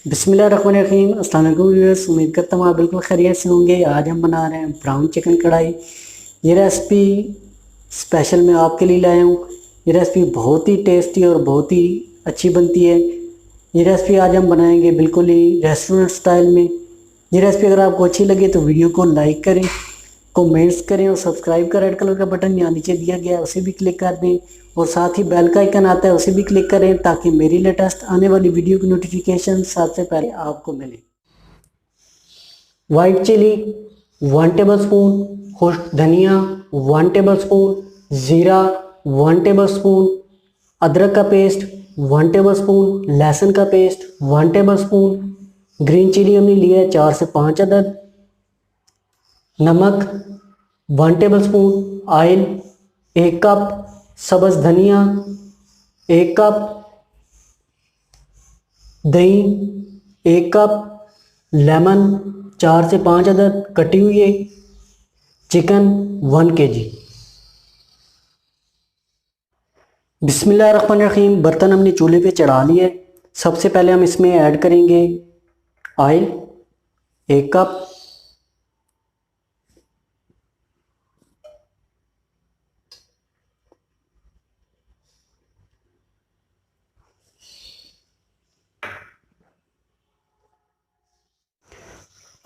बिस्मिल्लाहिर्रहमानिर्रहीम। अस्सलाम वालेकुम व्यूअर्स, उम्मीद करता हूँ आप बिल्कुल खैरियत से होंगे। आज हम बना रहे हैं ब्राउन चिकन कढ़ाई। ये रेसिपी स्पेशल मैं आपके लिए लाया हूँ। ये रेसिपी बहुत ही टेस्टी और बहुत ही अच्छी बनती है। ये रेसिपी आज हम बनाएंगे बिल्कुल ही रेस्टोरेंट स्टाइल में। ये रेसिपी अगर आपको अच्छी लगे तो वीडियो को लाइक करें, कमेंट्स करें और सब्सक्राइब का रेड कलर का बटन यहाँ नीचे दिया गया है उसे भी क्लिक कर दें और साथ ही बेल का आइकन आता है उसे भी क्लिक करें ताकि मेरी लेटेस्ट आने वाली वीडियो की नोटिफिकेशन सबसे पहले आपको मिले। वाइट चिली 1 टेबलस्पून, खुश्क धनिया 1 टेबलस्पून, ज़ीरा 1 टेबलस्पून, अदरक का पेस्ट 1 टेबलस्पून, लहसुन का पेस्ट 1 टेबलस्पून, ग्रीन चिली हमने लिया है 4 से 5 अदद, नमक 1 टेबलस्पून, ऑयल 1 कप, सब्ज़ धनिया 1 कप, दही 1 कप, लेमन 4 से 5 अदद कटी हुई है, चिकन 1 kg। बिस्मिल्लाहिर्रहमानिर्रहीम। बर्तन हमने चूल्हे पे चढ़ा लिया है। सबसे पहले हम इसमें ऐड करेंगे ऑयल 1 कप,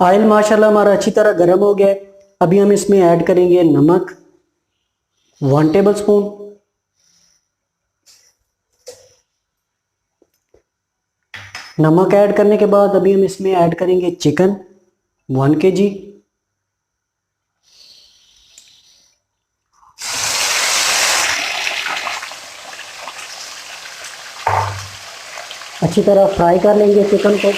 ऑयल माशाल्लाह हमारा अच्छी तरह गर्म हो गया है। अभी हम इसमें ऐड करेंगे नमक 1 टेबलस्पून, नमक ऐड करने के बाद अभी हम इसमें ऐड करेंगे चिकन 1 kg, अच्छी तरह फ्राई कर लेंगे चिकन को।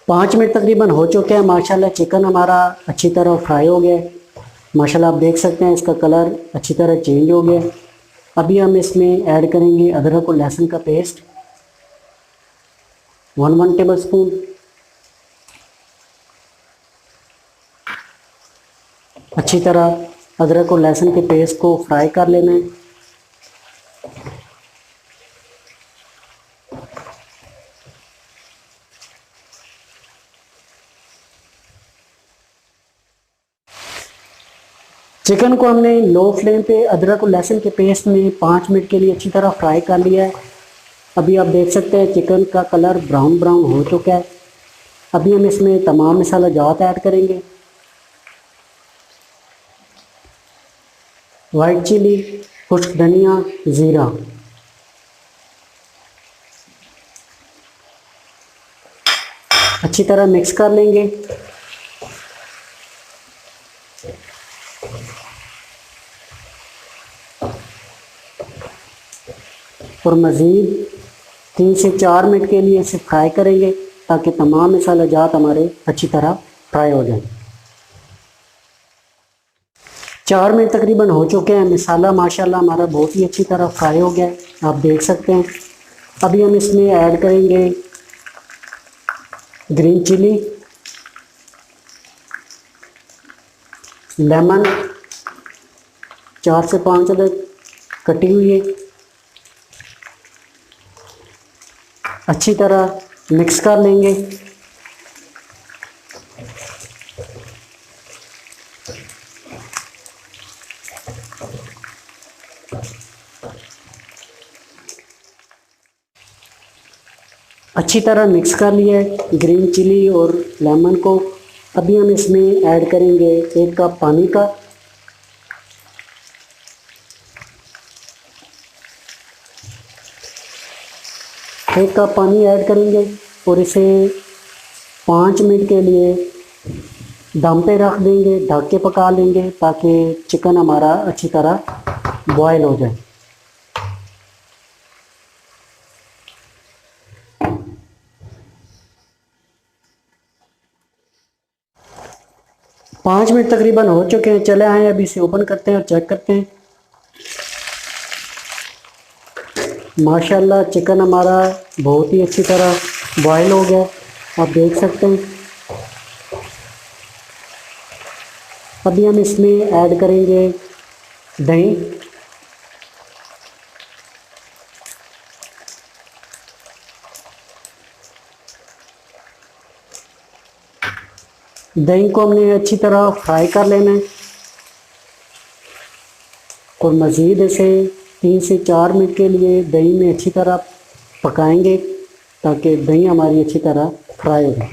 पाँच मिनट तकरीबन हो चुके हैं। माशाल्लाह चिकन हमारा अच्छी तरह फ्राई हो गया है। माशाल्लाह आप देख सकते हैं इसका कलर अच्छी तरह चेंज हो गया है। अभी हम इसमें ऐड करेंगे अदरक और लहसुन का पेस्ट 1 टेबलस्पून, अच्छी तरह अदरक और लहसुन के पेस्ट को फ्राई कर लेना है। चिकन को हमने लो फ्लेम पे अदरक और लहसुन के पेस्ट में 5 मिनट के लिए अच्छी तरह फ्राई कर लिया है। अभी आप देख सकते हैं चिकन का कलर ब्राउन ब्राउन हो चुका है। अभी हम इसमें तमाम मसाला जात ऐड करेंगे। वाइट चिली, खुश्क धनिया, ज़ीरा, अच्छी तरह मिक्स कर लेंगे। और मज़ीद 3 से 4 मिनट के लिए इसे फ्राई करेंगे ताकि तमाम मसाला जात हमारे अच्छी तरह फ्राई हो जाए। 4 मिनट तकरीबन हो चुके हैं। मसाला माशाल्लाह हमारा बहुत ही अच्छी तरह फ्राई हो गया है, आप देख सकते हैं। अभी हम इसमें ऐड करेंगे ग्रीन चिली, लेमन 4 से 5 अदद कटी हुई है, अच्छी तरह मिक्स कर लेंगे। अच्छी तरह मिक्स कर लिया है ग्रीन चिली और लेमन को। अभी हम इसमें ऐड करेंगे 1 कप पानी का, एक कप पानी ऐड करेंगे और इसे 5 मिनट के लिए दम पे रख देंगे, ढक के पका लेंगे ताकि चिकन हमारा अच्छी तरह बॉयल हो जाए। पाँच मिनट तकरीबन हो चुके हैं। चले आए अभी इसे ओपन करते हैं और चेक करते हैं। माशाल्लाह चिकन हमारा बहुत ही अच्छी तरह बॉयल हो गया, आप देख सकते हैं। अभी हम इसमें ऐड करेंगे दही। दही को हमने अच्छी तरह फ्राई कर लेना है और मज़ीद इसे 3 से 4 मिनट के लिए दही में अच्छी तरह पकाएंगे ताकि दही हमारी अच्छी तरह फ्राई हो जाए।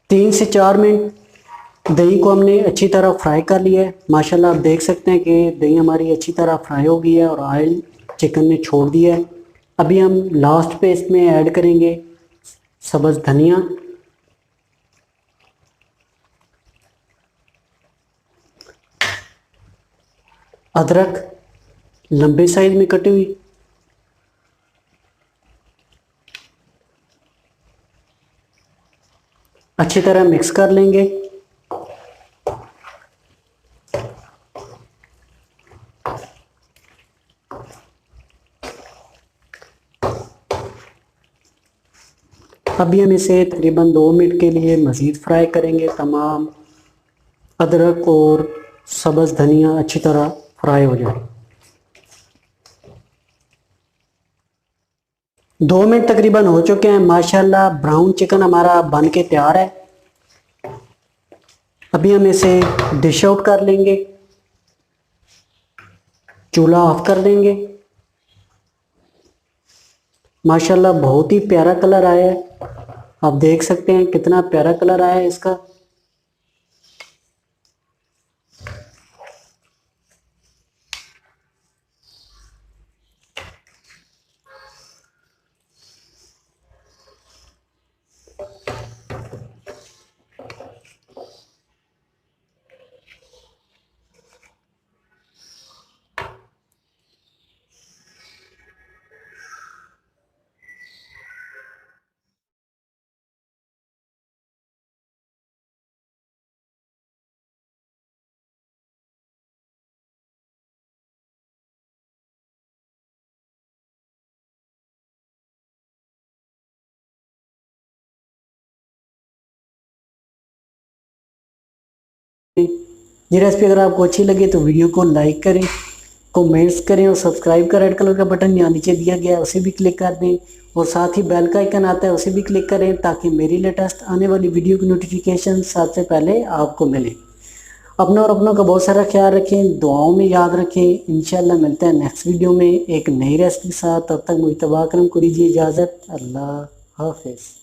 3 से 4 मिनट दही को हमने अच्छी तरह फ्राई कर लिया है। माशाल्लाह आप देख सकते हैं कि दही हमारी अच्छी तरह फ्राई हो गई है और ऑयल चिकन ने छोड़ दिया है। अभी हम लास्ट पे इसमें ऐड करेंगे सब्ज़ धनिया, अदरक लंबे साइज में कटी हुई, अच्छी तरह मिक्स कर लेंगे। अभी हम इसे तकरीबन 2 मिनट के लिए मज़ीद फ्राई करेंगे। तमाम अदरक और सब्ज़ धनिया अच्छी तरह फ्राई हो जाए। 2 मिनट तकरीबन हो चुके हैं। माशाल्लाह ब्राउन चिकन हमारा बन के तैयार है। अभी हम इसे डिश आउट कर लेंगे, चूल्हा ऑफ कर देंगे। माशाल्लाह बहुत ही प्यारा कलर आया है, आप देख सकते हैं कितना प्यारा कलर आया है इसका। ये रेसिपी अगर आपको अच्छी लगे तो वीडियो को लाइक करें, कमेंट्स करें और सब्सक्राइब का रेड कलर का बटन यहाँ नीचे दिया गया है उसे भी क्लिक कर दें और साथ ही बेल का आइकन आता है उसे भी क्लिक करें ताकि मेरी लेटेस्ट आने वाली वीडियो की नोटिफिकेशन सबसे पहले आपको मिले। अपना और अपनों का बहुत सारा ख्याल रखें, दुआओं में याद रखें। इंशाल्लाह मिलते हैं नेक्स्ट वीडियो में एक नई रेसिपी के साथ। तब तक मुझे तबाह करम को दीजिए इजाज़त। अल्लाह हाफिज़।